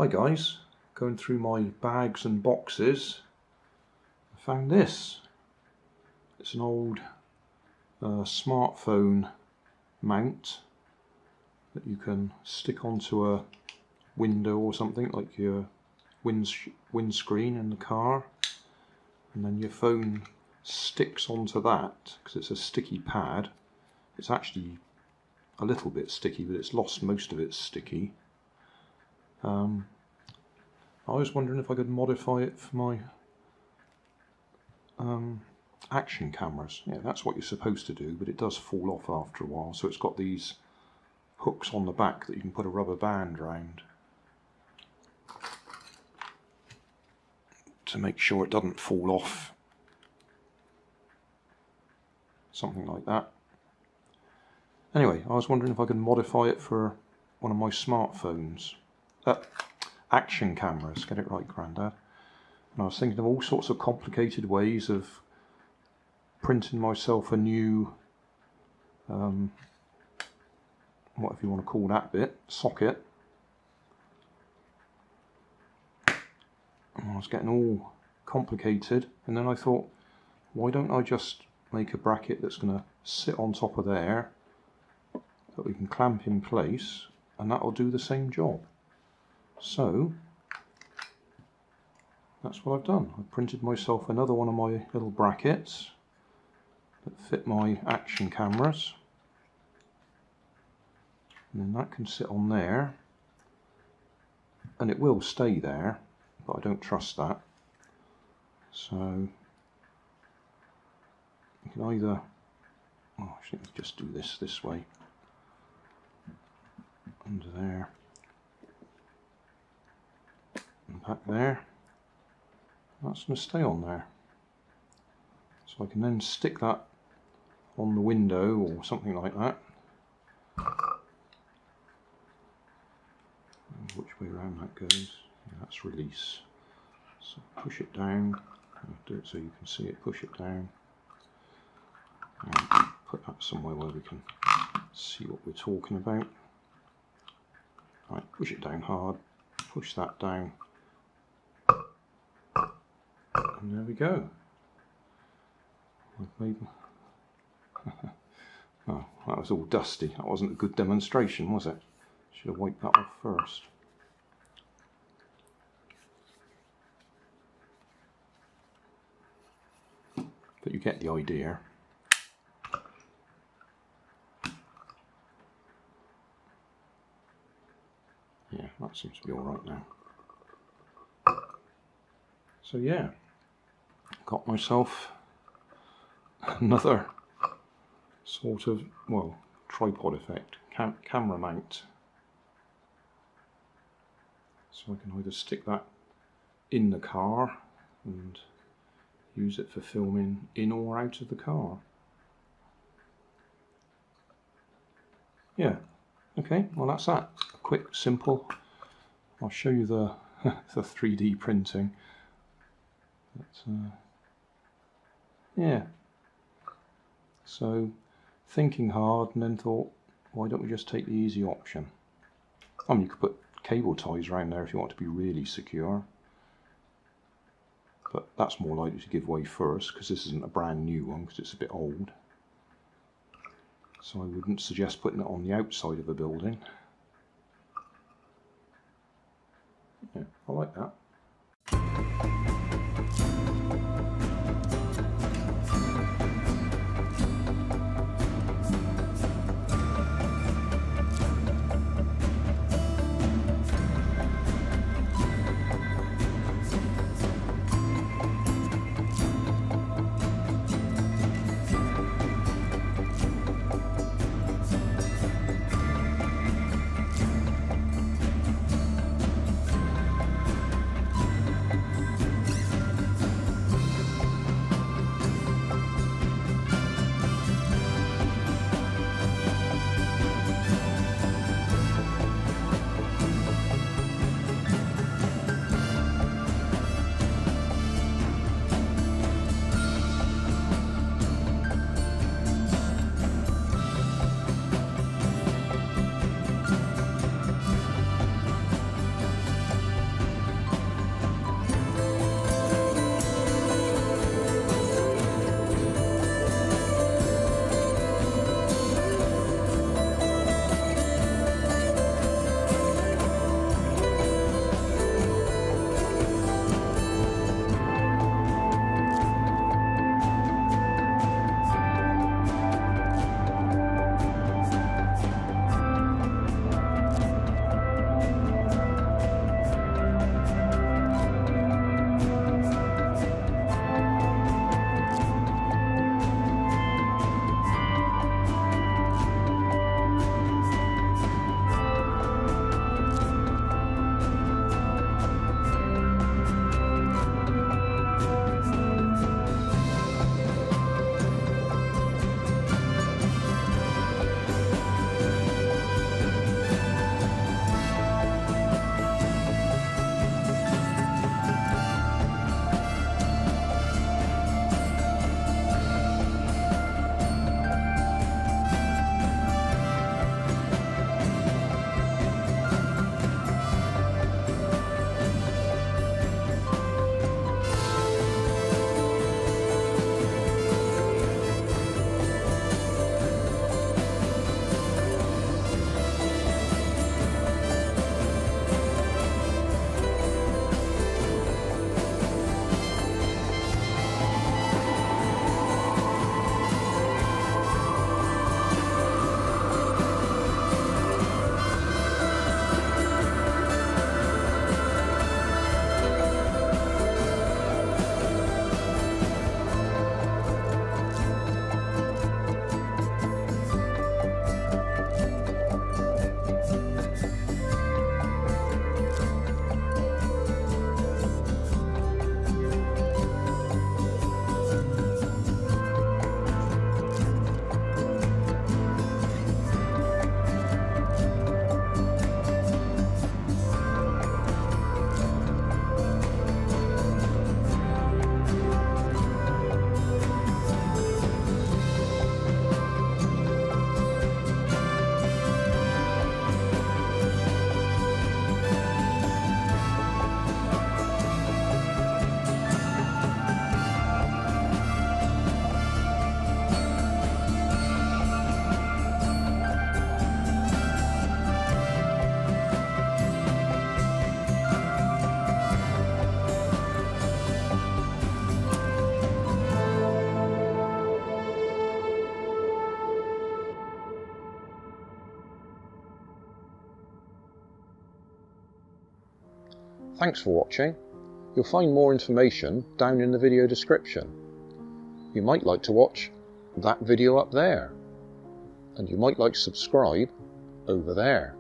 Hi guys, going through my bags and boxes, I found this. It's an old smartphone mount that you can stick onto a window or something, like your windscreen in the car, and then your phone sticks onto that because it's a sticky pad. It's actually a little bit sticky, but it's lost most of its sticky. I was wondering if I could modify it for my action cameras. Yeah, that's what you're supposed to do, but it does fall off after a while. So it's got these hooks on the back that you can put a rubber band around to make sure it doesn't fall off. Something like that. Anyway, I was wondering if I could modify it for one of my smartphones. Action cameras, get it right, Grandad. And I was thinking of all sorts of complicated ways of printing myself a new, whatever you want to call that bit, socket. And I was getting all complicated, and then I thought, why don't I just make a bracket that's going to sit on top of there that we can clamp in place, and that'll do the same job. So that's what I've done. I printed myself another one of my little brackets that fit my action cameras, and then that can sit on there, and it will stay there, but I don't trust that. So you can either, actually let's just do this way, under there and back there. That's going to stay on there, so I can then stick that on the window or something like that. And which way around that goes? Yeah, that's release. So push it down. I'll do it so you can see it. Push it down. And put that somewhere where we can see what we're talking about. Right, push it down hard. Push that down. And there we go. I've made... Oh, that was all dusty. That wasn't a good demonstration, was it? Should have wiped that off first. But you get the idea. Yeah, that seems to be all right now. So yeah, got myself another sort of, well, tripod effect, camera mount. So I can either stick that in the car and use it for filming in or out of the car. Yeah, okay, well that's that. A quick, simple. I'll show you the the 3D printing. But, yeah. So thinking hard, and then thought, why don't we just take the easy option? I mean, you could put cable ties around there if you want to be really secure, but that's more likely to give way first because this isn't a brand new one, because it's a bit old. So I wouldn't suggest putting it on the outside of a building. Yeah, I like that. Thanks for watching. You'll find more information down in the video description. You might like to watch that video up there, and you might like to subscribe over there.